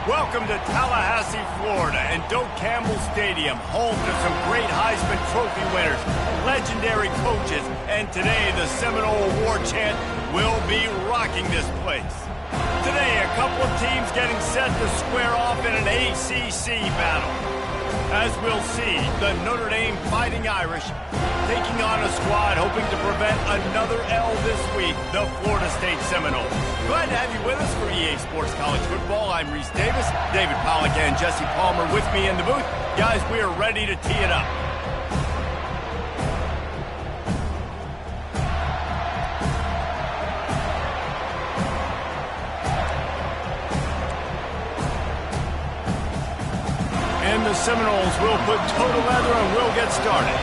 Welcome to Tallahassee, Florida, and Doak Campbell Stadium, home to some great Heisman Trophy winners, legendary coaches, and today the Seminole War Chant will be rocking this place. Today, a couple of teams getting set to square off in an ACC battle. As we'll see, the Notre Dame Fighting Irish taking on a squad hoping to prevent another L this week, the Florida State Seminoles. Glad to have you with us for EA Sports College Football. I'm Reese Davis, David Pollack and Jesse Palmer with me in the booth. Guys, we are ready to tee it up. And the Seminoles will put toe to leather and we'll get started.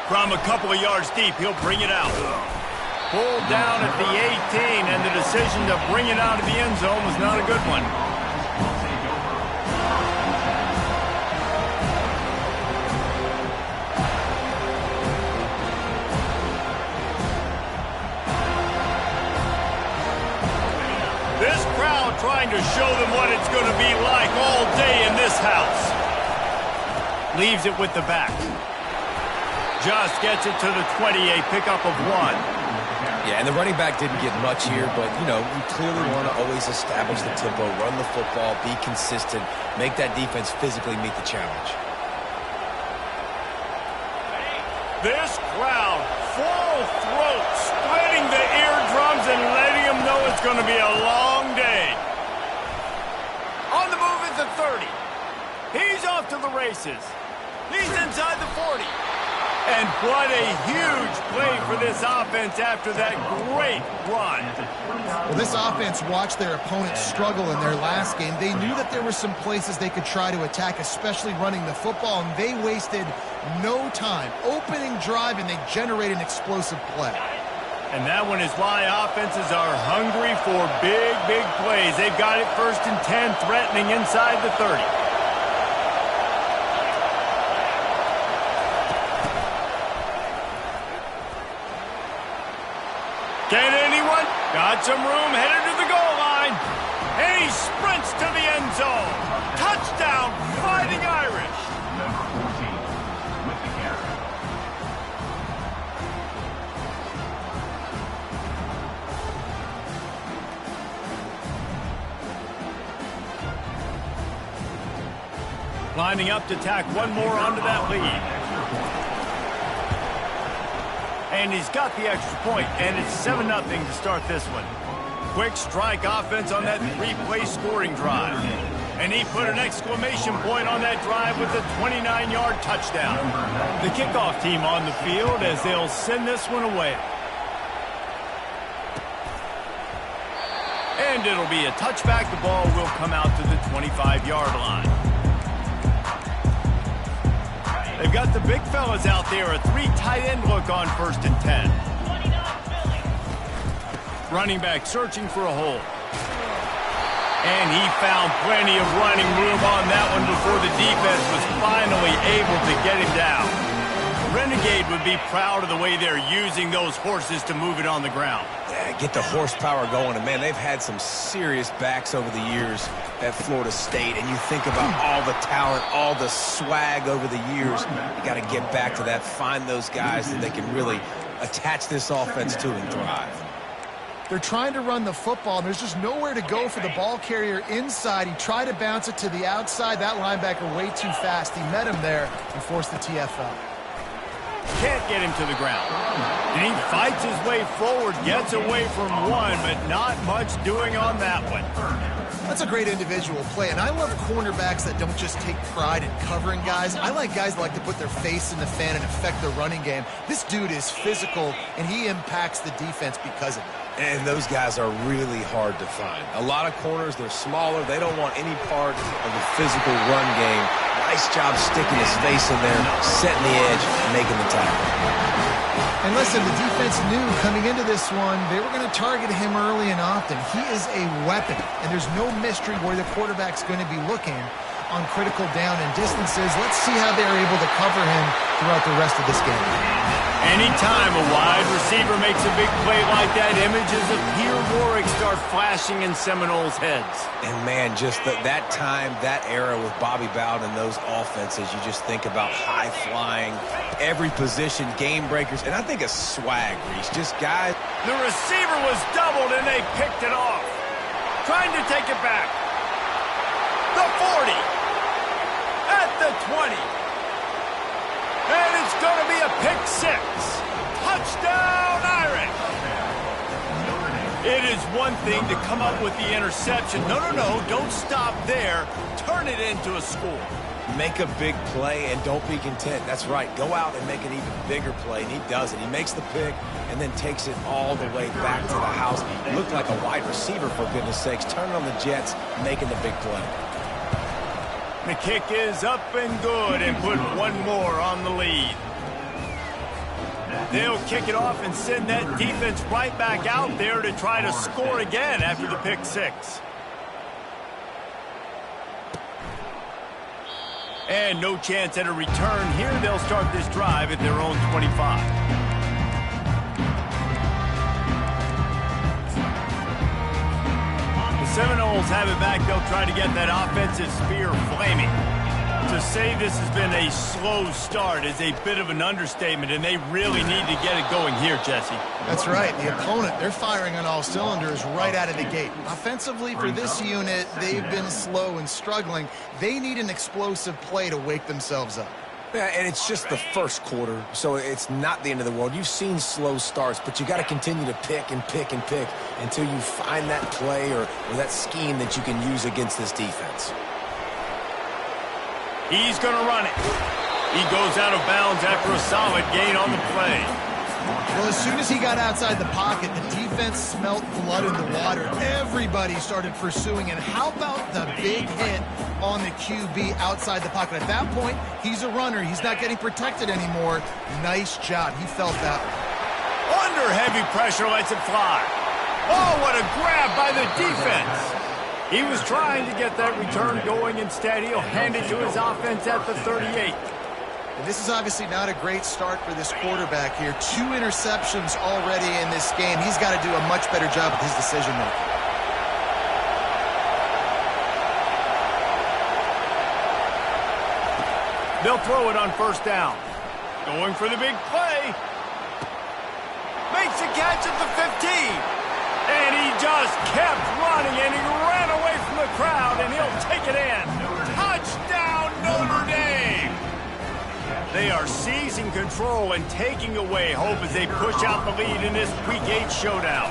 From a couple of yards deep, he'll bring it out. Pulled down at the 18, and the decision to bring it out of the end zone was not a good one. This crowd trying to show them what it's going to be like all day in this house. Leaves it with the back. Just gets it to the 20, a pickup of 1. Yeah, and the running back didn't get much here, but, you know, you clearly want to always establish the tempo, run the football, be consistent, make that defense physically meet the challenge. This crowd, full throat, splitting the eardrums and letting them know it's going to be a long day. On the move is the 30. He's off to the races. He's inside the 40. And what a huge play for this offense after that great run. Well, this offense watched their opponents struggle in their last game. They knew that there were some places they could try to attack, especially running the football, and they wasted no time. Opening drive, and they generate an explosive play. And that one is why offenses are hungry for big, big plays. They've got it 1st and 10, threatening inside the 30. Can anyone? Got some room, headed to the goal line. And he sprints to the end zone. Touchdown, Fighting Irish. Number 14 with the carry. Lining up to tack one more onto that lead. And he's got the extra point, and it's 7-0 to start this one. Quick strike offense on that 3-play scoring drive. And he put an exclamation point on that drive with a 29-yard touchdown. The kickoff team on the field as they'll send this one away. And it'll be a touchback. The ball will come out to the 25-yard line. They've got the big fellas out there, a 3 tight end look on 1st and 10. Running back searching for a hole. And he found plenty of running room on that one before the defense was finally able to get him down. Renegade would be proud of the way they're using those horses to move it on the ground. Yeah, get the horsepower going. And, man, they've had some serious backs over the years at Florida State. And you think about all the talent, all the swag over the years. You got to get back to that, find those guys that they can really attach this offense to and thrive. They're trying to run the football, and there's just nowhere to go for the ball carrier inside. He tried to bounce it to the outside. That linebacker way too fast. He met him there and forced the TFL. Can't get him to the ground. And he fights his way forward, gets away from one, but not much doing on that one. That's a great individual play, and I love cornerbacks that don't just take pride in covering guys. I like guys that like to put their face in the fan and affect the running game. This dude is physical, and he impacts the defense because of it. And those guys are really hard to find. A lot of corners, they're smaller. They don't want any part of the physical run game. Nice job sticking his face in there, setting the edge, making the tackle. And listen, the defense knew coming into this one, they were going to target him early and often. He is a weapon, and there's no mystery where the quarterback's going to be looking. on critical down and distances. Let's see how they're able to cover him throughout the rest of this game. Anytime a wide receiver makes a big play like that, images of Pierre Warwick start flashing in Seminoles' heads. And, man, just that time, that era with Bobby Bowden and those offenses, you just think about high-flying, every position, game breakers, and I think a swag, Reese. Just guys. The receiver was doubled, and they picked it off. Trying to take it back. The 40. At the 20. And it's going to be a pick six. Touchdown, Irish. It is one thing to come up with the interception. No, don't stop there. Turn it into a score. Make a big play and don't be content. That's right. Go out and make an even bigger play, and he does it. He makes the pick and then takes it all the way back to the house. He looked like a wide receiver, for goodness sakes. Turning on the Jets, making the big play. The kick is up and good and put one more on the lead. They'll kick it off and send that defense right back out there to try to score again after the pick six. And no chance at a return here. They'll start this drive at their own 25. Seminoles have it back. They'll try to get that offensive spear flaming. To say this has been a slow start is a bit of an understatement, and they really need to get it going here, Jesse. That's right. The opponent, they're firing on all cylinders right out of the gate. Offensively, for this unit, they've been slow and struggling. They need an explosive play to wake themselves up. Yeah, and it's just the first quarter, so it's not the end of the world. You've seen slow starts, but you got to continue to pick and pick and pick until you find that play or that scheme that you can use against this defense. He's going to run it. He goes out of bounds after a solid gain on the play. Well, as soon as he got outside the pocket, the defense smelt blood in the water. Everybody started pursuing, and how about the big hit on the QB outside the pocket? At that point, he's a runner. He's not getting protected anymore. Nice job. He felt that one. Under heavy pressure, lets it fly. Oh, what a grab by the defense. He was trying to get that return going. Instead, he'll hand it to his offense at the 38. And this is obviously not a great start for this quarterback here. 2 interceptions already in this game. He's got to do a much better job with his decision-making. They'll throw it on first down. Going for the big play. Makes a catch at the 15. And he just kept running, and he ran away from the crowd, and he'll take it in. Touchdown, Notre Dame! They are seizing control and taking away hope as they push out the lead in this Week 8 showdown.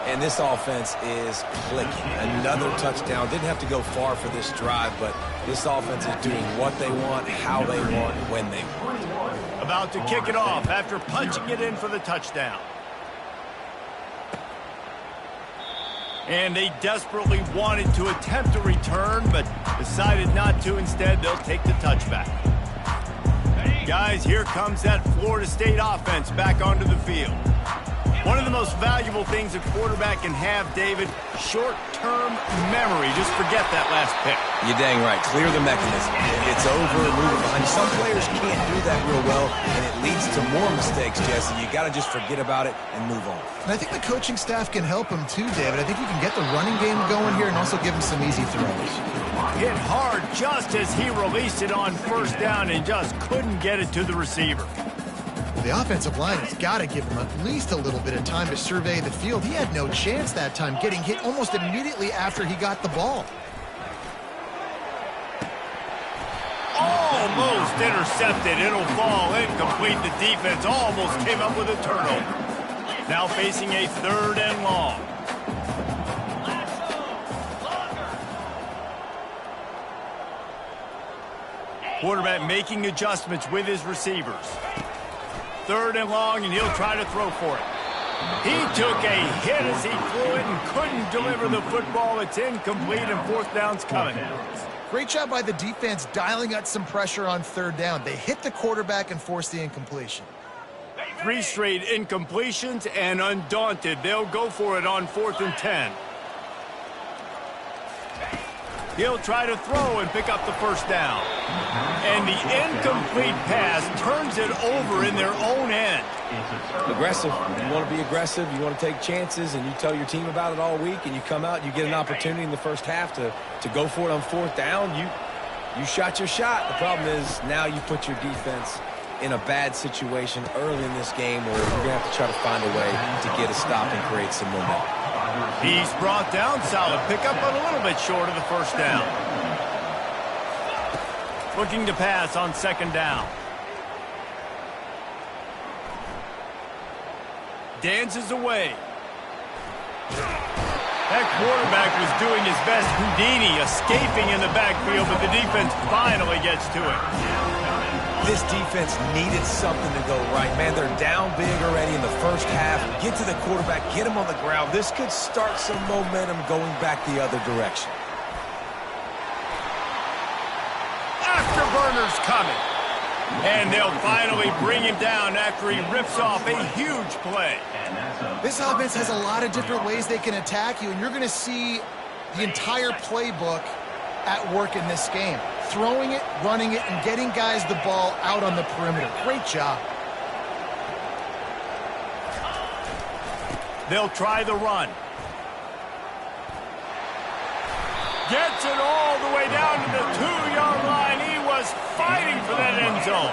And this offense is clicking. Another touchdown. Didn't have to go far for this drive, but this offense is doing what they want, how they want, when they want. About to kick it off after punching it in for the touchdown. And they desperately wanted to attempt a return, but decided not to. Instead, they'll take the touchback. Guys, here comes that Florida State offense back onto the field. One of the most valuable things a quarterback can have, David, short-term memory. Just forget that last pick. You're dang right. Clear the mechanism. It's over, move it behind you. Some players can't do that real well, and it leads to more mistakes, Jesse. You got to just forget about it and move on. And I think the coaching staff can help him too, David. I think you can get the running game going here and also give him some easy throws. Hit hard just as he released it on first down and just couldn't get it to the receiver. The offensive line has got to give him at least a little bit of time to survey the field. He had no chance that time, getting hit almost immediately after he got the ball. Almost intercepted. It'll fall incomplete. The defense almost came up with a turnover. Now facing a 3rd and long. Quarterback making adjustments with his receivers. 3rd and long, and he'll try to throw for it. He took a hit as he threw it and couldn't deliver the football. It's incomplete, and 4th down's coming. Great job by the defense dialing up some pressure on 3rd down. They hit the quarterback and forced the incompletion. 3 straight incompletions, and undaunted, they'll go for it on 4th and 10. He'll try to throw and pick up the first down. And the incomplete pass turns it over in their own end. Aggressive. You want to be aggressive. You want to take chances, and you tell your team about it all week, and you come out, you get an opportunity in the first half to go for it on fourth down. You shot your shot. The problem is now you put your defense in a bad situation early in this game where you're going to have to try to find a way to get a stop and create some momentum. He's brought down. Solid pickup, but a little bit short of the first down. Looking to pass on second down. Dances away. That quarterback was doing his best Houdini, escaping in the backfield, but the defense finally gets to it. This defense needed something to go right. Man, they're down big already in the first half. Get to the quarterback, get him on the ground. This could start some momentum going back the other direction. Afterburners coming. And they'll finally bring him down after he rips off a huge play. This offense has a lot of different ways they can attack you, and you're going to see the entire playbook at work in this game. Throwing it, running it, and getting guys the ball out on the perimeter. Great job. They'll try the run. Gets it all the way down to the 2-yard line. He was fighting for that end zone.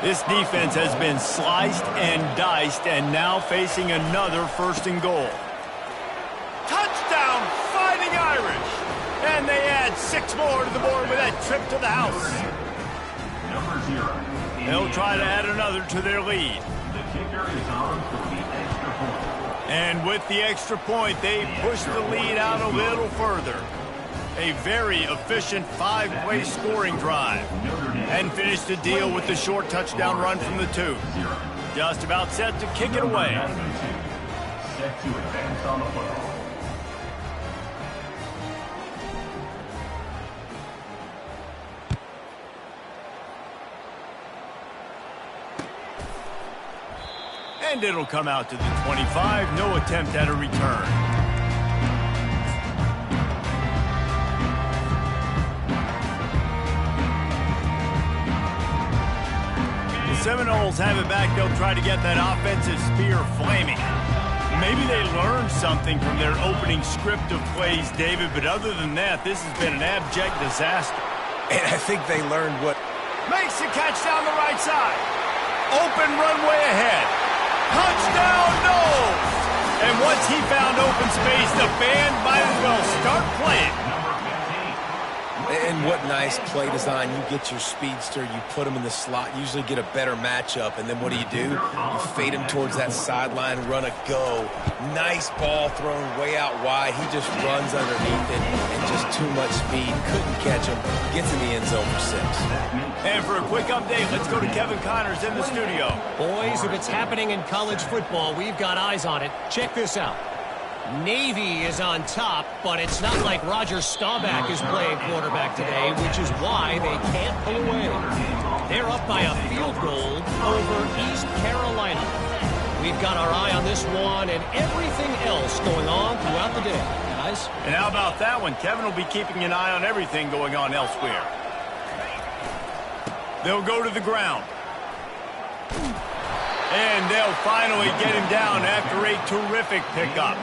This defense has been sliced and diced and now facing another first and goal. Touchdown, Fighting Irish. And they add 6 more to the board with that trip to the house. They'll try to add another to their lead. The kicker is on for the extra point. And with the extra point, they push the lead out a little further. A very efficient 5-play scoring drive. And finish the deal with the short touchdown run from the 2. Just about set to kick it away. Set to advance on the football. And it'll come out to the 25. No attempt at a return. The Seminoles have it back. They'll try to get that offensive spear flaming. Maybe they learned something from their opening script of plays, David, but other than that, this has been an abject disaster. And I think they learned what... Makes the catch down the right side. Open runway ahead. Touchdown, no! And once he found open space, the band might as well start playing. And what nice play design. You get your speedster, you put him in the slot, usually get a better matchup, and then what do? You fade him towards that sideline, run a go. Nice ball thrown way out wide. He just runs underneath it, and just too much speed. Couldn't catch him. Gets in the end zone for 6. And for a quick update, let's go to Kevin Connors in the studio. Boys, if it's happening in college football, we've got eyes on it. Check this out. Navy is on top, but it's not like Roger Staubach is playing quarterback today, which is why they can't pull away. They're up by a field goal over East Carolina. We've got our eye on this one and everything else going on throughout the day, guys. And how about that one? Kevin will be keeping an eye on everything going on elsewhere. They'll go to the ground. And they'll finally get him down after a terrific pickup.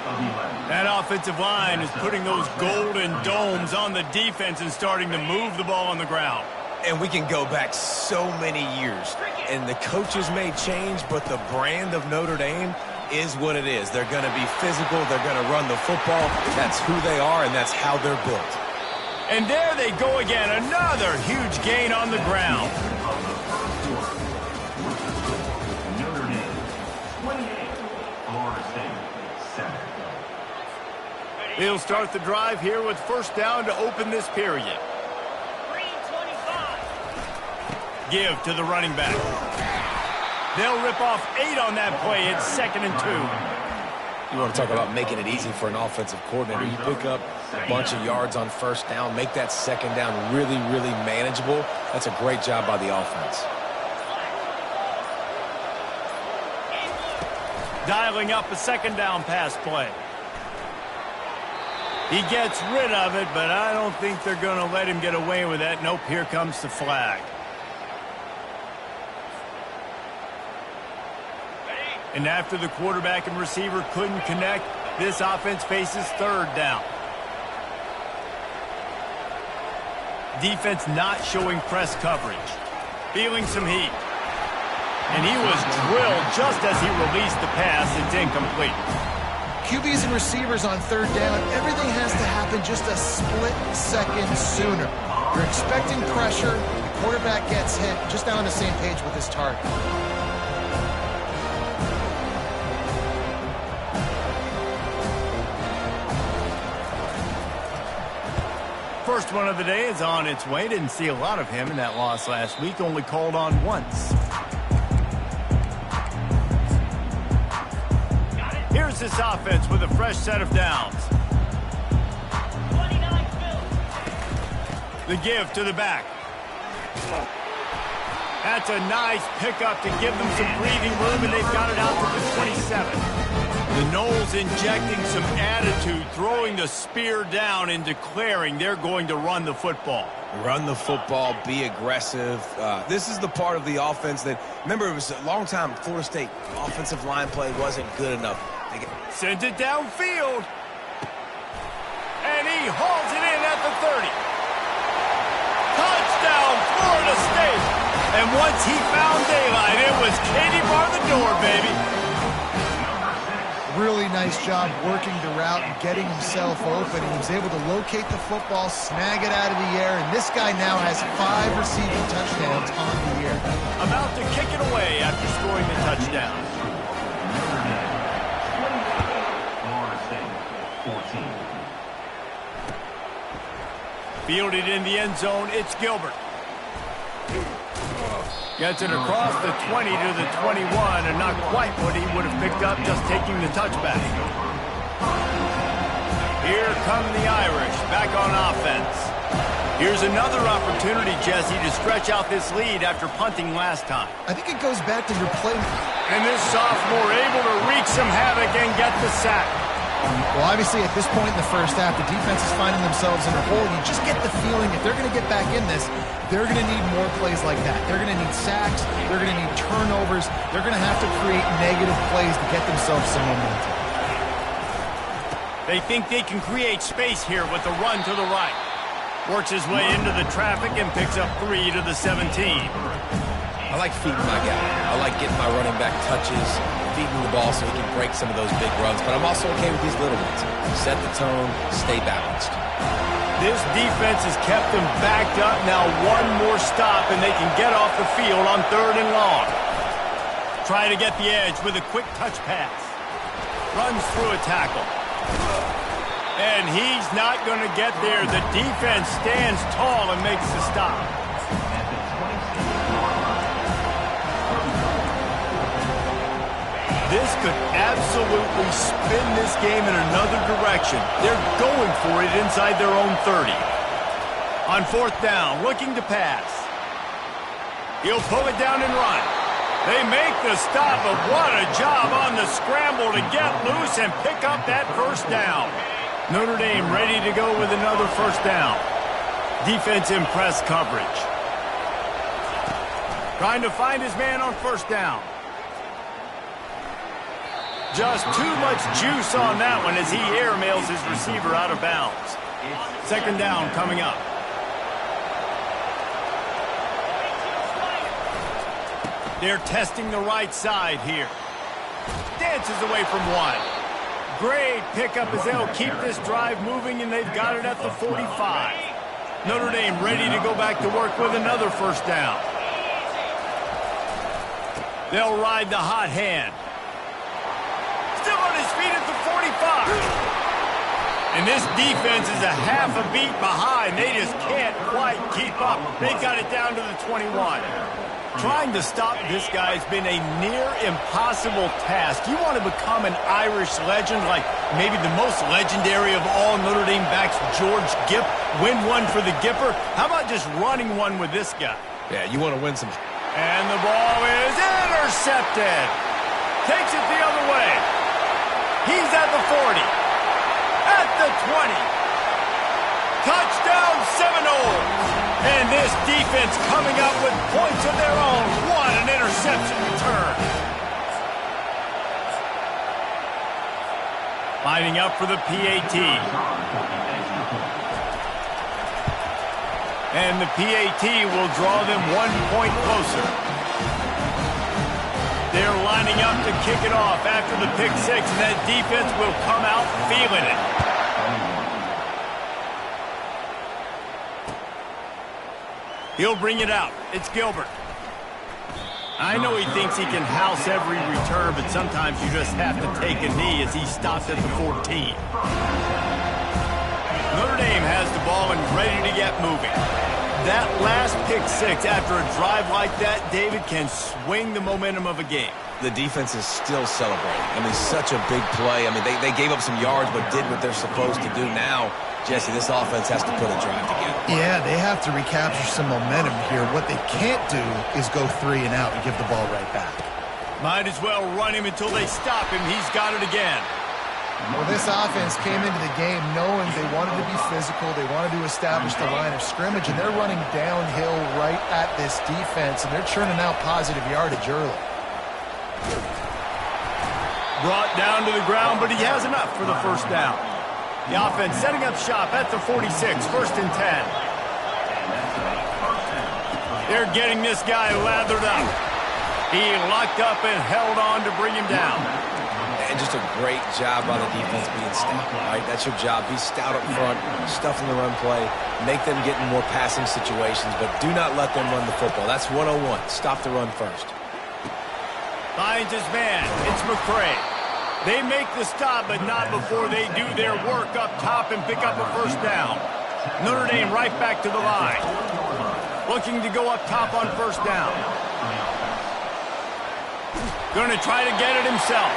That offensive line is putting those golden domes on the defense and starting to move the ball on the ground. And we can go back so many years. And the coaches may change, but the brand of Notre Dame is what it is. They're going to be physical. They're going to run the football. That's who they are, and that's how they're built. And there they go again. Another huge gain on the ground. He'll start the drive here with first down to open this period. Give to the running back. They'll rip off 8 on that play. It's 2nd and 2. You want to talk about making it easy for an offensive coordinator. You pick up a bunch of yards on first down, make that second down really, really manageable. That's a great job by the offense. Dialing up a second down pass play. He gets rid of it, but I don't think they're going to let him get away with that. Nope, here comes the flag. And after the quarterback and receiver couldn't connect, this offense faces third down. Defense not showing press coverage. Feeling some heat. And he was drilled just as he released the pass. It's incomplete. QBs and receivers on third down, everything has to happen just a split second sooner. You're expecting pressure, the quarterback gets hit, just now on the same page with his target. First one of the day is on its way. Didn't see a lot of him in that loss last week, only called on once. Here's this offense with a fresh set of downs. The give to the back. That's a nice pickup to give them some breathing room, and they've got it out to the 27. The Noles injecting some attitude, throwing the spear down and declaring they're going to run the football. Run the football, be aggressive. This is the part of the offense that, remember, it was a long time, Florida State offensive line play wasn't good enough. Sends it downfield. And he hauls it in at the 30. Touchdown, Florida State. And once he found daylight, it was Katie bar the door, baby. Really nice job working the route and getting himself open. He was able to locate the football, snag it out of the air, and this guy now has 5 receiving touchdowns on the year. About to kick it away after scoring the touchdown. Fielded in the end zone, it's Gilbert. Gets it across the 20 to the 21, and not quite what he would have picked up just taking the touchback. Here come the Irish, back on offense. Here's another opportunity, Jesse, to stretch out this lead after punting last time. I think it goes back to your play. And this sophomore able to wreak some havoc and get the sack. Well, obviously, at this point in the first half, the defense is finding themselves in a hole. You just get the feeling if they're going to get back in this, they're going to need more plays like that. They're going to need sacks. They're going to need turnovers. They're going to have to create negative plays to get themselves some momentum. They think they can create space here with the run to the right. Works his way into the traffic and picks up 3 to the 17. I like feeding my guy. I like getting my running back touches, feeding the ball so he can break some of those big runs. But I'm also okay with these little ones. Set the tone, stay balanced. This defense has kept them backed up. Now one more stop and they can get off the field on 3rd and long. Try to get the edge with a quick touch pass. Runs through a tackle. And he's not going to get there. The defense stands tall and makes the stop. This could absolutely spin this game in another direction. They're going for it inside their own 30. On 4th down, looking to pass. He'll pull it down and run. They make the stop, but what a job on the scramble to get loose and pick up that 1st down. Notre Dame ready to go with another 1st down. Defense in press coverage. Trying to find his man on 1st down. Just too much juice on that one as he airmails his receiver out of bounds. 2nd down coming up. They're testing the right side here. Dances away from one. Great pickup as they'll keep this drive moving, and they've got it at the 45. Notre Dame ready to go back to work with another 1st down. They'll ride the hot hand. Still on his feet at the 45. And this defense is a half a beat behind. They just can't quite keep up. They got it down to the 21. Trying to stop this guy has been a near impossible task. You want to become an Irish legend, like maybe the most legendary of all Notre Dame backs, George Gipp, win one for the Gipper. How about just running one with this guy? Yeah, you want to win some. And the ball is intercepted. Takes it the other way. He's at the 40, at the 20, Touchdown Seminoles! And this defense coming up with points of their own. What an interception return. Lining up for the PAT. And the PAT will draw them 1 point closer. They're lining up to kick it off after the pick six, and that defense will come out feeling it. He'll bring it out. It's Gilbert. I know he thinks he can house every return, but sometimes you just have to take a knee as he stops at the 14. Notre Dame has the ball and ready to get moving. That last pick six after a drive like that, David, can swing the momentum of a game. The defense is still celebrating. I mean, such a big play. I mean, they gave up some yards but did what they're supposed to do. Now, Jesse, this offense has to put a drive together. Yeah, they have to recapture some momentum here. What they can't do is go 3 and out and give the ball right back. Might as well run him until they stop him. He's got it again. Well, this offense came into the game knowing they wanted to be physical. They wanted to establish the line of scrimmage, and they're running downhill right at this defense, and they're churning out positive yardage early. Brought down to the ground, but he has enough for the first down. The offense setting up shop at the 46, 1st and 10. They're getting this guy lathered up. He locked up and held on to bring him down. And just a great job by the defense being stout, right? That's your job. Be stout up front, stuff in the run play, make them get in more passing situations, but do not let them run the football. That's 101. Stop the run first. Finds his man. It's McCray. They make the stop, but not before they do their work up top and pick up a first down. Notre Dame right back to the line. Looking to go up top on first down. Going to try to get it himself.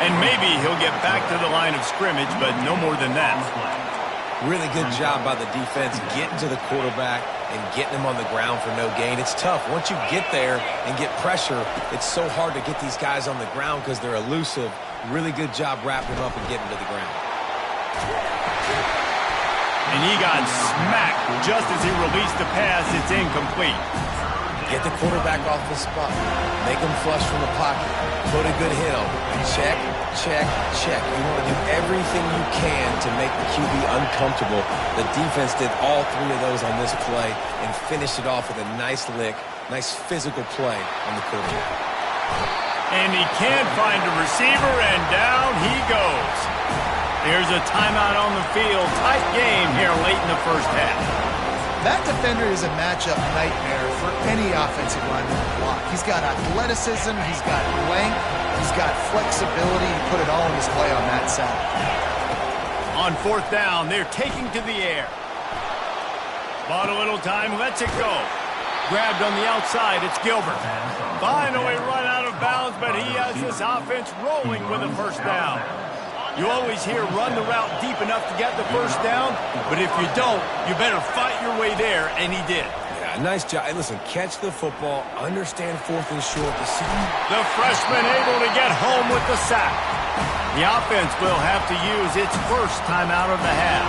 And maybe he'll get back to the line of scrimmage, but no more than that. Really good job by the defense getting to the quarterback and getting him on the ground for no gain. It's tough. Once you get there and get pressure, it's so hard to get these guys on the ground because they're elusive. Really good job wrapping him up and getting to the ground. And he got smacked just as he released the pass. It's incomplete. Get the quarterback off the spot. Make him flush from the pocket. Put a good hit on. Check, check, check. You want to do everything you can to make the QB uncomfortable. The defense did all 3 of those on this play and finished it off with a nice lick, nice physical play on the quarterback. And he can't find a receiver, and down he goes. There's a timeout on the field. Tight game here late in the first half. That defender is a matchup nightmare for any offensive lineman to block. He's got athleticism, he's got length, he's got flexibility. He put it all in his play on that side. On 4th down, they're taking to the air. Bought a little time, lets it go. Grabbed on the outside, it's Gilbert. Finally run out of bounds, but he has this offense rolling with a first down. You always hear run the route deep enough to get the first down, but if you don't, you better fight your way there, and he did. Yeah, nice job. Hey, listen, catch the football, understand 4th and short. The freshman able to get home with the sack. The offense will have to use its first timeout of the half.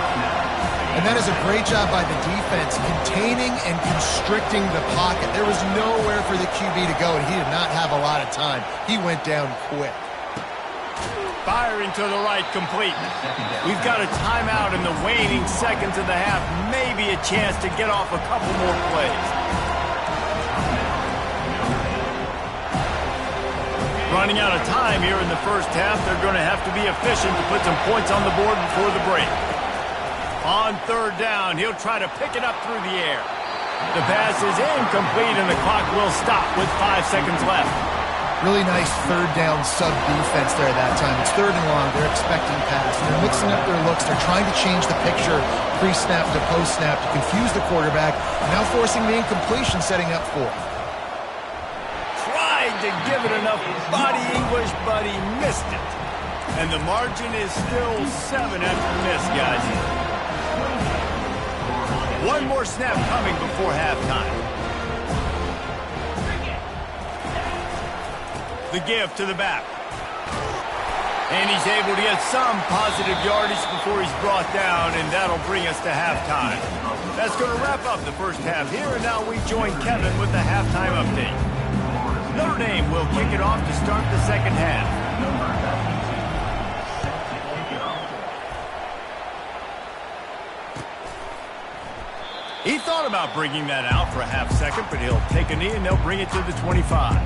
And that is a great job by the defense, containing and constricting the pocket. There was nowhere for the QB to go, and he did not have a lot of time. He went down quick. Firing to the right, complete. We've got a timeout in the waning seconds of the half. Maybe a chance to get off a couple more plays. Running out of time here in the first half. They're going to have to be efficient to put some points on the board before the break. On 3rd down, he'll try to pick it up through the air. The pass is incomplete, and the clock will stop with 5 seconds left. Really nice 3rd down sub-defense there that time. It's 3rd and long. They're expecting pass. They're mixing up their looks. They're trying to change the picture pre-snap to post-snap to confuse the quarterback. Now forcing the incompletion, setting up 4th. Tried to give it enough body English, but he missed it. And the margin is still 7 after the miss, guys. One more snap coming before halftime. The give to the back. And he's able to get some positive yardage before he's brought down, and that'll bring us to halftime. That's going to wrap up the first half here, and now we join Kevin with the halftime update. Notre Dame will kick it off to start the second half. He thought about bringing that out for a half second, but he'll take a knee and they'll bring it to the 25.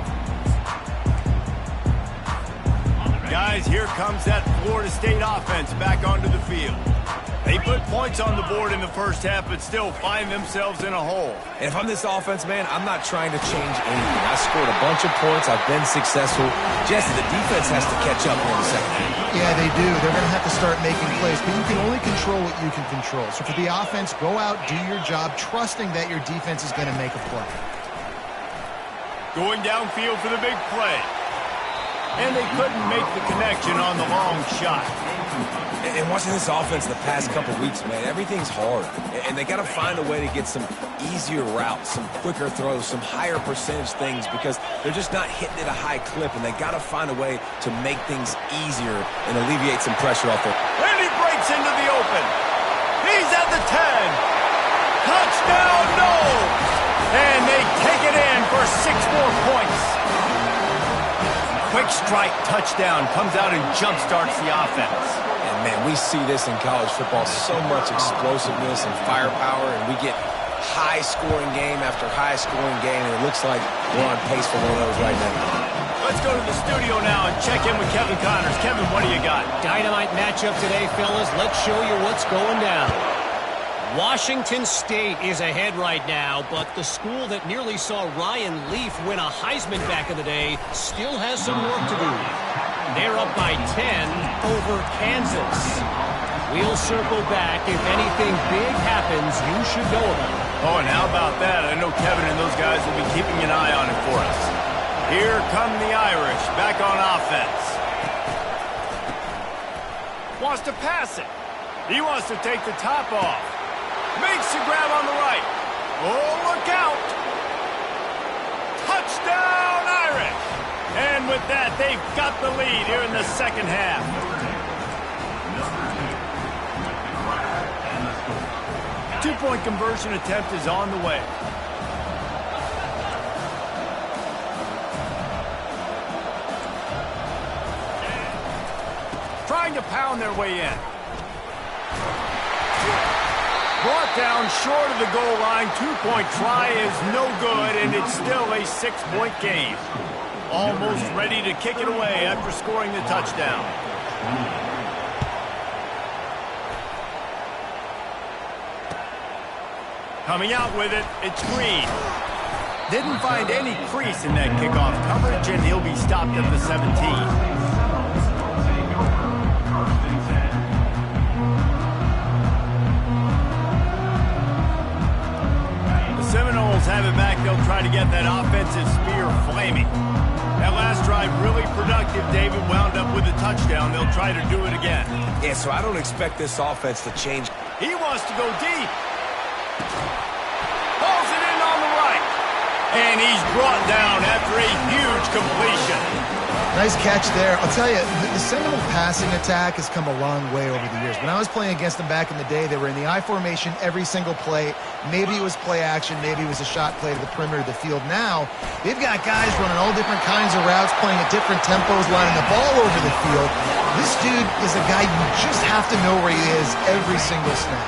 Guys, here comes that Florida State offense back onto the field. They put points on the board in the first half, but still find themselves in a hole. And if I'm this offense, man, I'm not trying to change anything. I scored a bunch of points. I've been successful. Jesse, the defense has to catch up here in the second half. Yeah, they do. They're going to have to start making plays, but you can only control what you can control. So for the offense, go out, do your job, trusting that your defense is going to make a play. Going downfield for the big play. And they couldn't make the connection on the long shot. And watching this offense the past couple weeks, man, everything's hard. And they got to find a way to get some easier routes, some quicker throws, some higher percentage things because they're just not hitting at a high clip. And they got to find a way to make things easier and alleviate some pressure off their... And he breaks into the open. He's at the 10. Touchdown, no! And they take it in for 6 more points. Quick strike touchdown comes out and jumpstarts the offense. And, man, we see this in college football, so much explosiveness and firepower, and we get high-scoring game after high-scoring game, and it looks like we're on pace for one of those right now. Let's go to the studio now and check in with Kevin Connors. Kevin, what do you got? Dynamite matchup today, fellas. Let's show you what's going down. Washington State is ahead right now, but the school that nearly saw Ryan Leaf win a Heisman back in the day still has some work to do. They're up by 10 over Kansas. We'll circle back. If anything big happens, you should know about it. Oh, and how about that? I know Kevin and those guys will be keeping an eye on it for us. Here come the Irish back on offense. Wants to pass it. He wants to take the top off. Makes the grab on the right. Oh, look out. Touchdown, Irish. And with that, they've got the lead here in the second half. Two-point conversion attempt is on the way. Trying to pound their way in. Brought down short of the goal line. Two-point try is no good, and it's still a 6-point game. Almost ready to kick it away after scoring the touchdown. Coming out with it, it's Green. Didn't find any crease in that kickoff coverage, and he'll be stopped at the 17. Seminoles have it back. They'll try to get that offensive spear flaming. That last drive really productive. David wound up with a touchdown. They'll try to do it again. Yeah, so I don't expect this offense to change. He wants to go deep. Pulls it in on the right. And he's brought down after a huge completion. Nice catch there. I'll tell you, the Seminole passing attack has come a long way over the years. When I was playing against them back in the day, they were in the I formation every single play. Maybe it was play action. Maybe it was a shot play to the perimeter of the field. Now, they've got guys running all different kinds of routes, playing at different tempos, lining the ball over the field. This dude is a guy you just have to know where he is every single snap.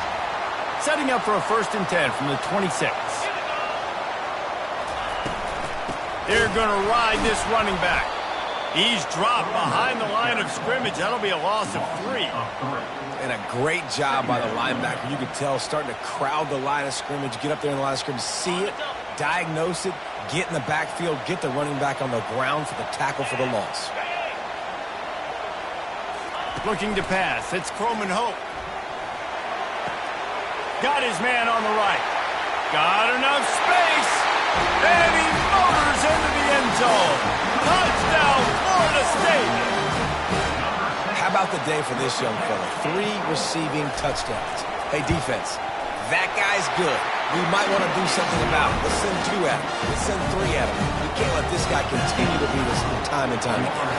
Setting up for a 1st and 10 from the 26. They're going to ride this running back. He's dropped behind the line of scrimmage. That'll be a loss of 3. And a great job by the linebacker. You could tell starting to crowd the line of scrimmage, get up there in the line of scrimmage, see it, diagnose it, get in the backfield, get the running back on the ground for the tackle for the loss. Looking to pass. It's Croman Hope. Got his man on the right. Got enough space. And he motors into the end zone. Touchdown, Florida State. How about the day for this young fella? 3 receiving touchdowns. Hey, defense, That guy's good. We might want to do something about it. Let's send 2 at him. Let's send 3 at him. We can't let this guy continue to beat us time and time again.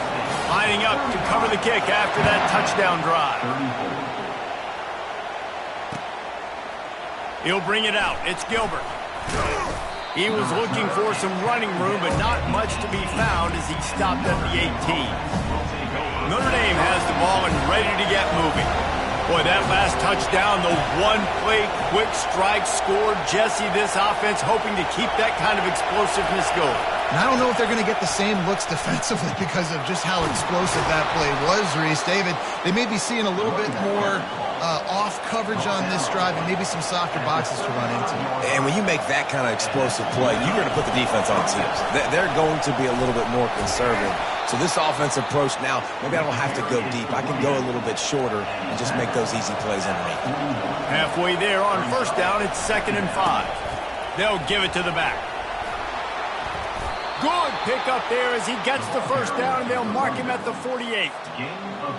Lining up to cover the kick after that touchdown drive. He'll bring it out. It's Gilbert. He was looking for some running room, but not much to be found as he stopped at the 18. Notre Dame has the ball and ready to get moving. Boy, that last touchdown, the one-play quick strike scored. Jesse, this offense hoping to keep that kind of explosiveness going. And I don't know if they're going to get the same looks defensively because of just how explosive that play was, Reese. David, they may be seeing a little bit more off coverage on this drive and maybe some softer boxes to run into. And when you make that kind of explosive play, you're going to put the defense on its heels. They're going to be a little bit more conservative. So this offense approach now, maybe I don't have to go deep. I can go a little bit shorter and just make those easy plays underneath. Halfway there on first down, it's 2nd and 5. They'll give it to the back. Good pickup there as he gets the first down, and they'll mark him at the 48.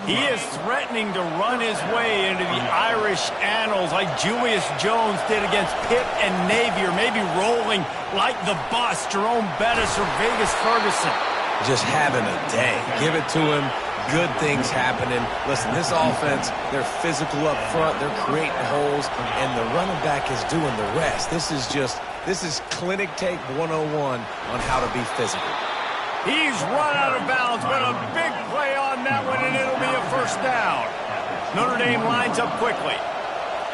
He is threatening to run his way into the Irish annals like Julius Jones did against Pitt and Navy, or maybe rolling like the bus, Jerome Bettis or Vegas Ferguson. Just having a day. Give it to him. Good things happening. Listen, this offense, they're physical up front. They're creating holes, and the running back is doing the rest. This is clinic tape 101 on how to be physical. He's run out of bounds, but a big play on that one, and it'll be a first down. Notre Dame lines up quickly.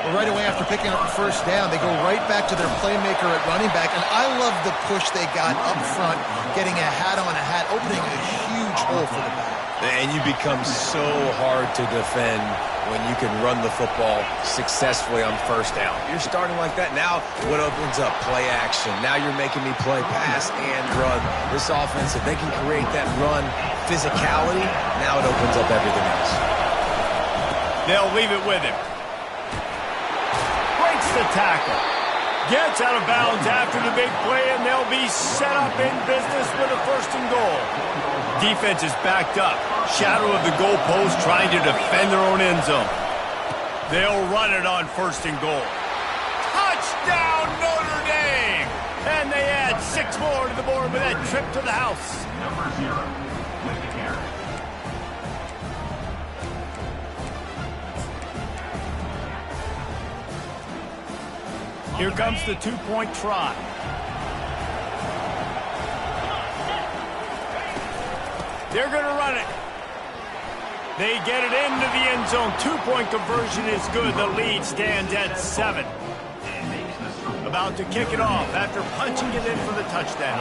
Well, right away after picking up the first down, they go right back to their playmaker at running back. And I love the push they got up front, getting a hat on a hat, opening a huge hole for the back. And you become so hard to defend when you can run the football successfully on first down. You're starting like that. Now what opens up? Play action. Now you're making me play pass and run. This offense, if they can create that run physicality, now it opens up everything else. They'll leave it with him. Breaks the tackle. Gets out of bounds after the big play, and they'll be set up in business with a 1st and goal. Defense is backed up. Shadow of the goalpost trying to defend their own end zone. They'll run it on 1st and goal. Touchdown, Notre Dame! And they add 6 more to the board with that trip to the house. Number 0, with the carry. Here comes the 2-point try. They're going to run it. They get it into the end zone. 2-point conversion is good. The lead stands at 7. About to kick it off after punching it in for the touchdown.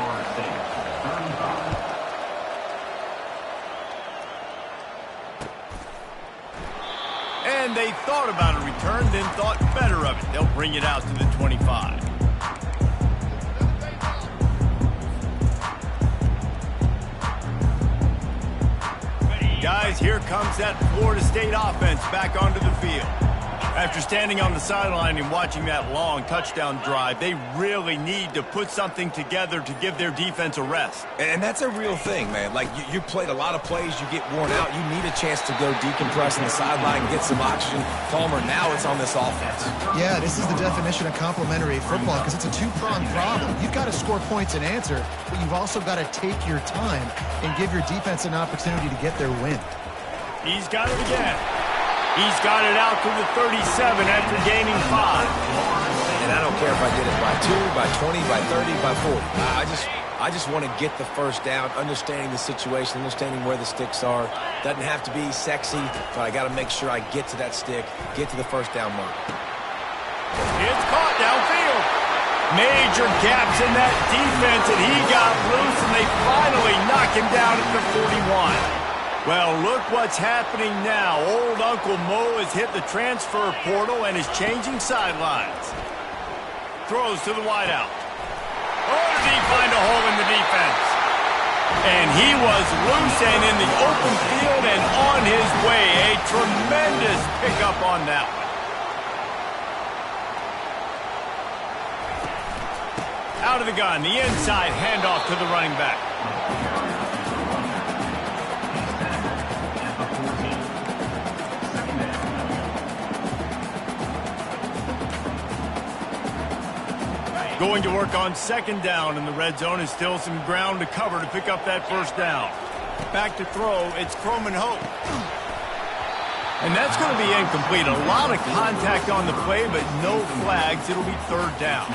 And they thought about a return, then thought better of it. They'll bring it out to the 25. Guys, here comes that Florida State offense back onto the field. After standing on the sideline and watching that long touchdown drive, they really need to put something together to give their defense a rest. And that's a real thing, man. Like, you played a lot of plays, you get worn out, you need a chance to go decompress on the sideline, get some oxygen. Palmer, now it's on this offense. Yeah, this is the definition of complementary football because it's a 2-pronged problem. You've got to score points and answer, but you've also got to take your time and give your defense an opportunity to get their win. He's got it again. He's got it out to the 37 after gaining 5. And I don't care if I get it by 2, by 20, by 30, by 40. I just want to get the first down, understanding the situation, understanding where the sticks are. Doesn't have to be sexy, but I got to make sure I get to that stick, get to the first down mark. It's caught downfield. Major gaps in that defense, and he got loose, and they finally knock him down at the 41. Well, look what's happening now. Old Uncle Mo has hit the transfer portal and is changing sidelines. Throws to the wideout. Oh, did he find a hole in the defense? And he was loose and in the open field and on his way. A tremendous pickup on that one. Out of the gun, the inside handoff to the running back. Going to work on second down in the red zone, and still some ground to cover to pick up that first down. Back to throw, it's Croman Hope. And that's going to be incomplete. A lot of contact on the play, but no flags. It'll be third down.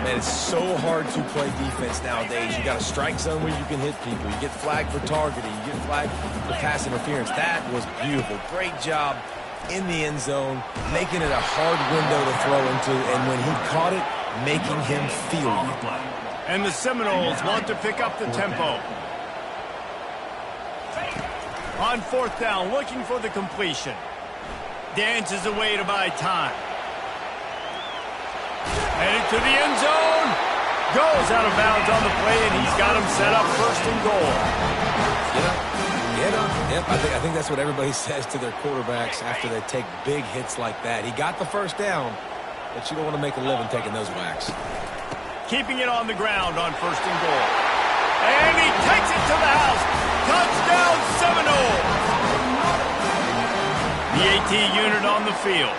Man, it's so hard to play defense nowadays. You got a strike zone where you can hit people. You get flagged for targeting. You get flagged for pass interference. That was beautiful. Great job in the end zone, making it a hard window to throw into. And when he caught it, making him feel it. And the Seminoles want to pick up the tempo. On fourth down, looking for the completion. Dances away to buy time. Headed to the end zone. Goes out of bounds on the play, and he's got him set up first and goal. Yep. I think that's what everybody says to their quarterbacks after they take big hits like that. He got the first down, but you don't want to make a living taking those whacks. Keeping it on the ground on first and goal. And he takes it to the house. Touchdown Seminoles. The AT unit on the field.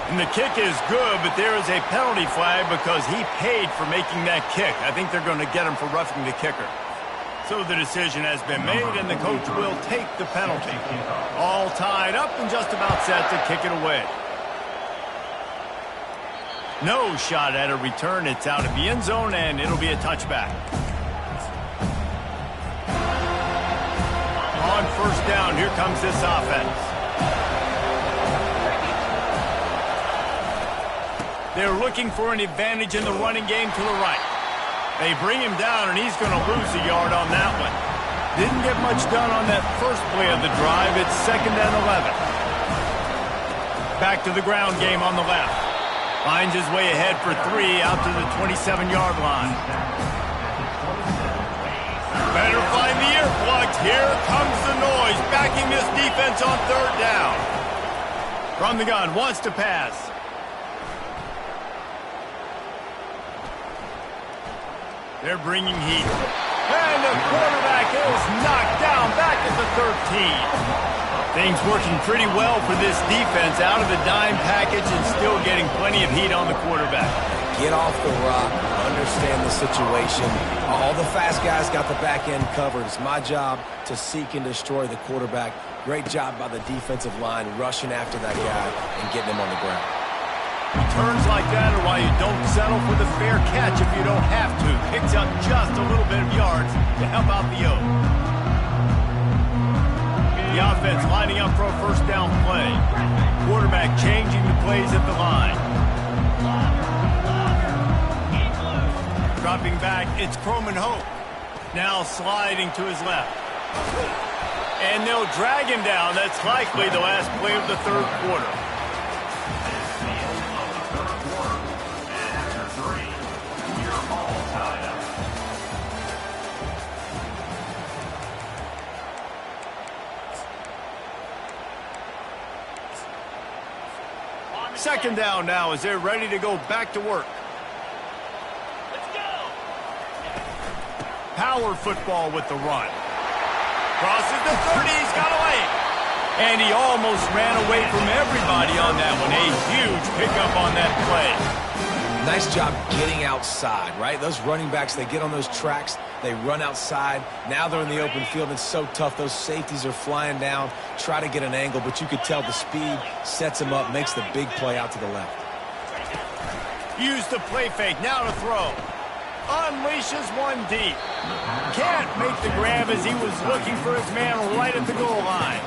And the kick is good, but there is a penalty flag because he paid for making that kick. I think they're going to get him for roughing the kicker. So the decision has been made, and the coach will take the penalty. All tied up and just about set to kick it away. No shot at a return. It's out of the end zone, and it'll be a touchback. On first down, here comes this offense. They're looking for an advantage in the running game to the right. They bring him down, and he's going to lose a yard on that one. Didn't get much done on that first play of the drive. It's 2nd and 11. Back to the ground game on the left. Finds his way ahead for 3 out to the 27-yard line. Better find the earplugs. Here comes the noise, backing this defense on third down. From the gun, wants to pass. They're bringing heat. And the quarterback is knocked down back at the 13. Things working pretty well for this defense, out of the dime package and still getting plenty of heat on the quarterback. Get off the rock, understand the situation. All the fast guys got the back end covered. It's my job to seek and destroy the quarterback. Great job by the defensive line rushing after that guy and getting him on the ground. Returns like that are why you don't settle for the fair catch if you don't have to. Picks up just a little bit of yards to help out the O. The offense lining up for a first down play. Quarterback changing the plays at the line. Dropping back, it's Croman Hope. Now sliding to his left. And they'll drag him down. That's likely the last play of the third quarter. Second down now as they're ready to go back to work. Let's go. Power football with the run. Crosses the 30, he's got away. And he almost ran away from everybody on that one. A huge pickup on that play. Nice job getting outside, right? Those running backs, they get on those tracks, they run outside. Now they're in the open field. It's so tough. Those safeties are flying down, try to get an angle, but you could tell the speed sets him up, makes the big play out to the left. Use the play fake, now to throw. Unleashes one deep. Can't make the grab as he was looking for his man right at the goal line.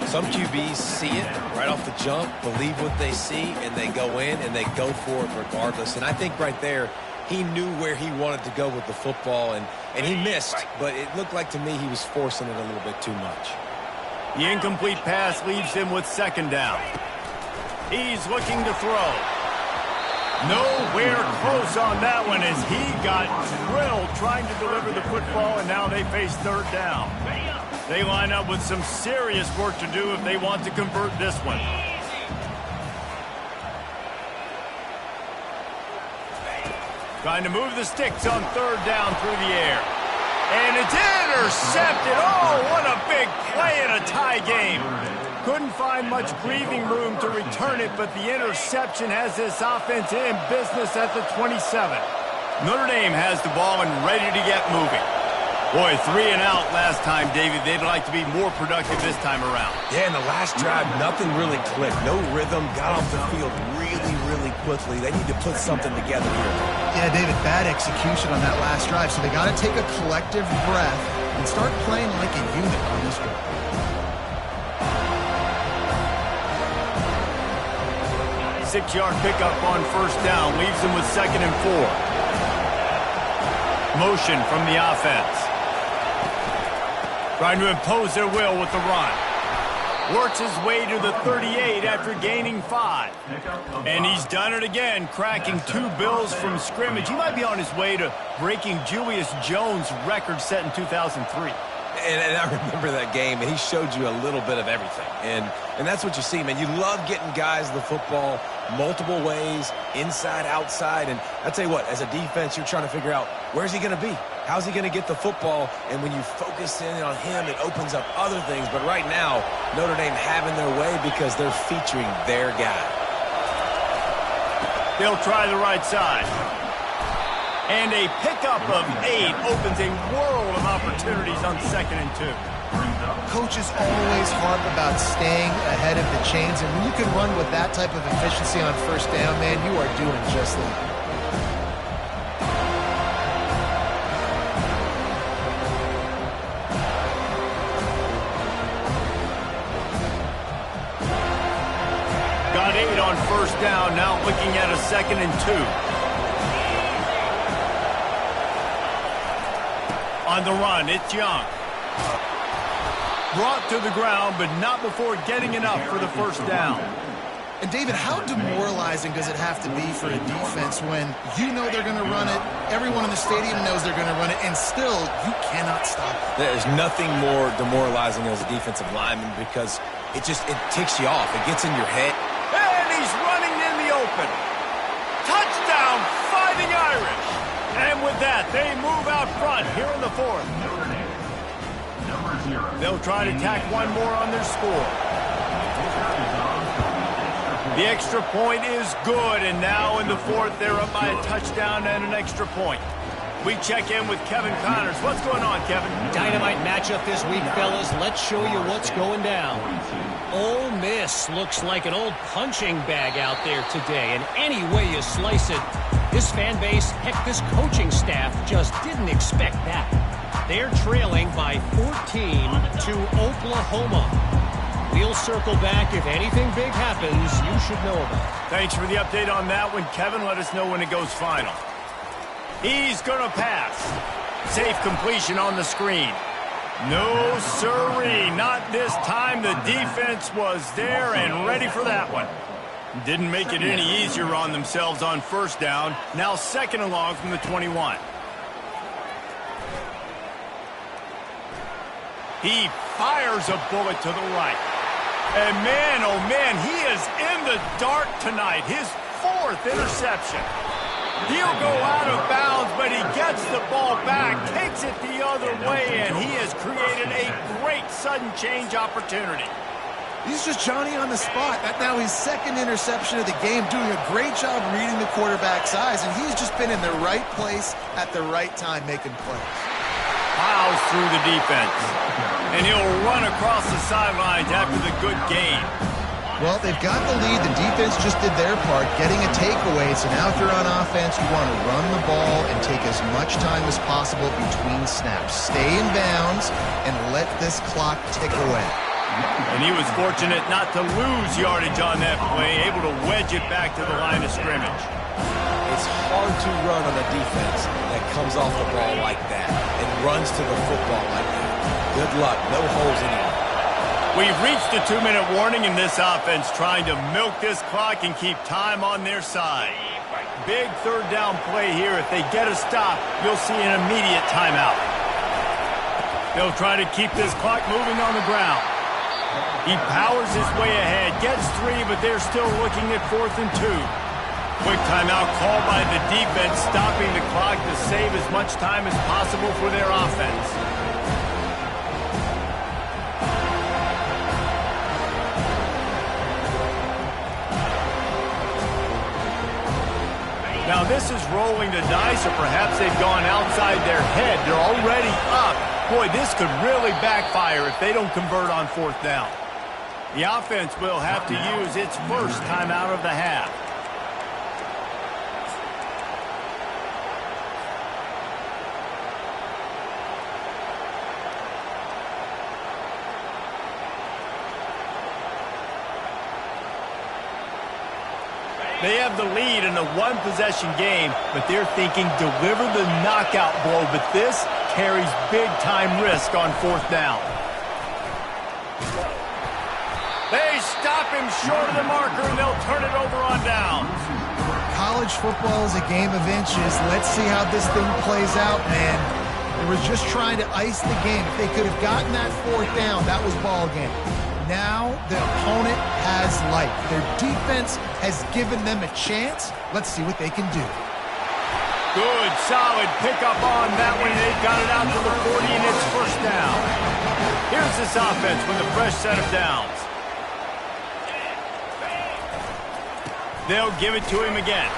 Some QBs see it right off the jump, believe what they see, and they go in and they go for it regardless. And I think right there, he knew where he wanted to go with the football, and he missed, but it looked like to me he was forcing it a little bit too much. The incomplete pass leaves him with second down. He's looking to throw. Nowhere close on that one as he got drilled trying to deliver the football, and now they face third down. They line up with some serious work to do if they want to convert this one. Trying to move the sticks on third down through the air. And it's intercepted. Oh, what a big play in a tie game. Couldn't find much breathing room to return it, but the interception has this offense in business at the 27. Notre Dame has the ball and ready to get moving. Boy, 3 and out last time, David. They'd like to be more productive this time around. Yeah, in the last drive, nothing really clicked. No rhythm, got off the field really quickly. They need to put something together here. Yeah, David, bad execution on that last drive, so they got to take a collective breath and start playing like a unit on this one. 6-yard pickup on first down leaves them with 2nd and 4. Motion from the offense. Trying to impose their will with the run. Works his way to the 38 after gaining 5. And he's done it again, cracking 2 bills from scrimmage. He might be on his way to breaking Julius Jones' record set in 2003. And I remember that game, and he showed you a little bit of everything. And that's what you see, man. You love getting guys the football multiple ways, inside, outside. And I tell you what, as a defense, you're trying to figure out, where's he going to be? How's he going to get the football? And when you focus in on him, it opens up other things. But right now, Notre Dame having their way because they're featuring their guy. They'll try the right side. And a pickup of 8 opens a world of opportunities on 2nd and 2. Coaches always harp about staying ahead of the chains, and when you can run with that type of efficiency on first down, man, you are doing just that. Got 8 on first down, now looking at a 2nd and 2. On the run, it's Young. Brought to the ground, but not before getting enough for the first down. And David, how demoralizing does it have to be for a defense when you know they're going to run it, everyone in the stadium knows they're going to run it, and still you cannot stop it? There's nothing more demoralizing as a defensive lineman because it ticks you off. It gets in your head. And he's running in the open. Touchdown, Fighting Irish. And with that, they move out front here in the 4th. They'll try to tack one more on their score. The extra point is good, and now in the 4th, they're up by a touchdown and an extra point. We check in with Kevin Connors. What's going on, Kevin? Dynamite matchup this week, fellas. Let's show you what's going down. Ole Miss looks like an old punching bag out there today, and any way you slice it, this fan base, heck, this coaching staff just didn't expect that. They're trailing by 14 to Oklahoma. We'll circle back. If anything big happens, you should know about it. Thanks for the update on that one, Kevin. Let us know when it goes final. He's going to pass. Safe completion on the screen. No, sirree. Not this time. The defense was there and ready for that one. Didn't make it any easier on themselves on first down. Now 2nd and long from the 21. He fires a bullet to the right. And man, oh man, he is in the dark tonight. His 4th interception. He'll go out of bounds, but he gets the ball back, takes it the other way, and he has created a great sudden change opportunity. He's just Johnny on the spot. Now his 2nd interception of the game, doing a great job reading the quarterback's eyes, and he's just been in the right place at the right time making plays. Plows through the defense, and he'll run across the sidelines after the good gain. Well, they've got the lead. The defense just did their part, getting a takeaway. So now if you're on offense, you want to run the ball and take as much time as possible between snaps. Stay in bounds and let this clock tick away. And he was fortunate not to lose yardage on that play, able to wedge it back to the line of scrimmage. It's hard to run on a defense that comes off the ball like that and runs to the football like that. Good luck. No holes anywhere. We've reached the 2-minute warning in this offense, trying to milk this clock and keep time on their side. Big 3rd down play here. If they get a stop, you'll see an immediate timeout. They'll try to keep this clock moving on the ground. He powers his way ahead, gets 3, but they're still looking at 4th and 2. Quick timeout called by the defense, stopping the clock to save as much time as possible for their offense. this is rolling the dice, or perhaps they've gone outside their head. They're already up. Boy, this could really backfire if they don't convert on fourth down. The offense will have to use its first timeout of the half. They have the lead in a one-possession game, but they're thinking deliver the knockout blow. But this carries big-time risk on fourth down. They stop him short of the marker, and they'll turn it over on downs. College football is a game of inches. Let's see how this thing plays out, man. They were just trying to ice the game. If they could have gotten that fourth down, that was ball game. Now the opponent has life. Their defense has given them a chance. Let's see what they can do. Good, solid pickup on that one. They've got it out to the 40, and it's first down. Here's this offense with a fresh set of downs. They'll give it to him again.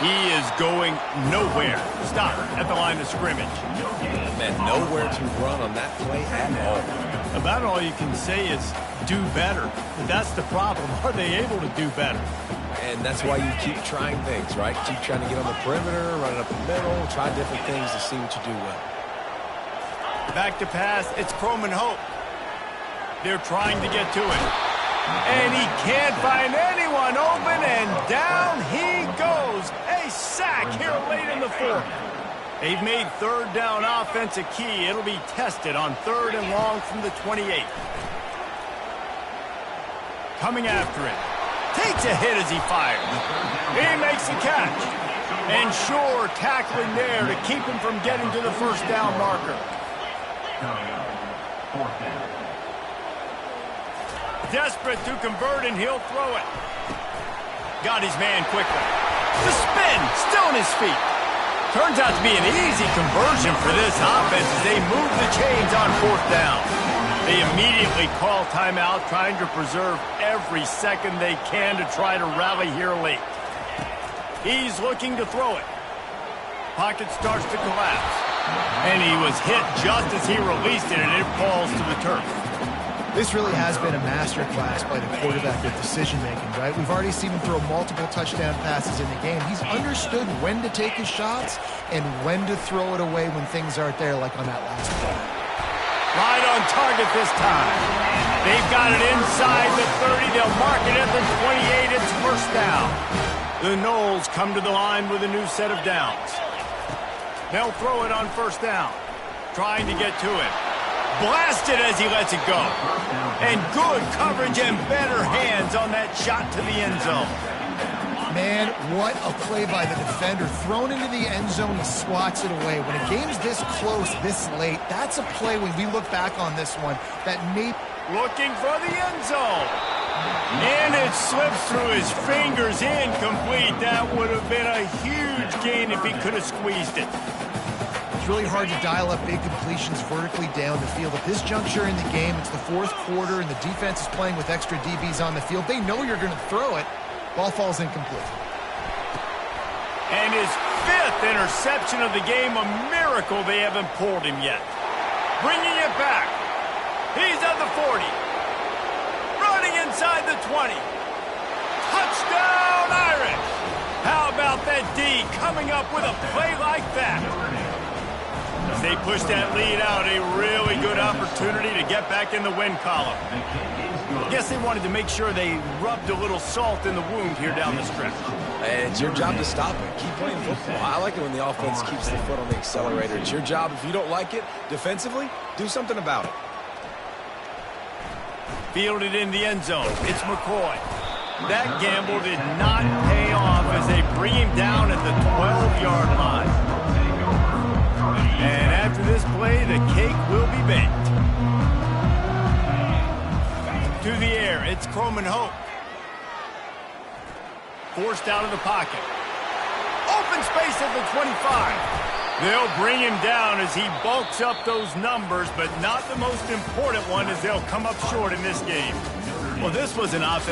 He is going nowhere. Stop at the line of scrimmage. Man, nowhere to run on that play at all. About all you can say is do better. But that's the problem. Are they able to do better? And that's why you keep trying things, right? Keep trying to get on the perimeter, run it up the middle, try different things to see what you do well. Back to pass. It's Croman Hope. They're trying to get to it. And he can't find anyone open, and down he goes. A sack here late in the fourth. They've made third down offense a key. It'll be tested on third and long from the 28. Coming after it. Takes a hit as he fires. He makes the catch. And sure, tackling there to keep him from getting to the first down marker. Desperate to convert, and he'll throw it. Got his man quickly. The spin, still on his feet. Turns out to be an easy conversion for this offense as they move the chains on fourth down. They immediately call timeout, trying to preserve every second they can to try to rally here late. He's looking to throw it. Pocket starts to collapse. And he was hit just as he released it, and it falls to the turf. This really has been a masterclass by the quarterback with decision-making, right? We've already seen him throw multiple touchdown passes in the game. He's understood when to take his shots and when to throw it away when things aren't there, like on that last play. Right on target this time. They've got it inside the 30. They'll mark it at the 28. It's first down. The Noles come to the line with a new set of downs. They'll throw it on first down. Trying to get to it. Blasted as he lets it go. And good coverage and better hands on that shot to the end zone. Man, what a play by the defender. Thrown into the end zone, he swats it away. When a game's this close, this late, that's a play when we look back on this one that may... Looking for the end zone. And it slips through his fingers, incomplete. That would have been a huge gain if he could have squeezed it. It's really hard to dial up big completions vertically down the field. At this juncture in the game, it's the fourth quarter, and the defense is playing with extra DBs on the field. They know you're going to throw it. Ball falls incomplete. And his fifth interception of the game, a miracle they haven't pulled him yet. Bringing it back. He's at the 40. Running inside the 20. Touchdown, Irish! How about that D coming up with a play like that? As they push that lead out, a really good opportunity to get back in the win column. I guess they wanted to make sure they rubbed a little salt in the wound here down the stretch. And it's your job to stop it. Keep playing football. I like it when the offense keeps the foot on the accelerator. It's your job. If you don't like it defensively, do something about it. Fielded in the end zone. It's McCoy. That gamble did not pay off as they bring him down at the 12-yard line. And after this play, the cake will be baked. To the air, it's Croman Hope. Forced out of the pocket. Open space at the 25. They'll bring him down as he bulks up those numbers, but not the most important one as they'll come up short in this game. Well, this was an offense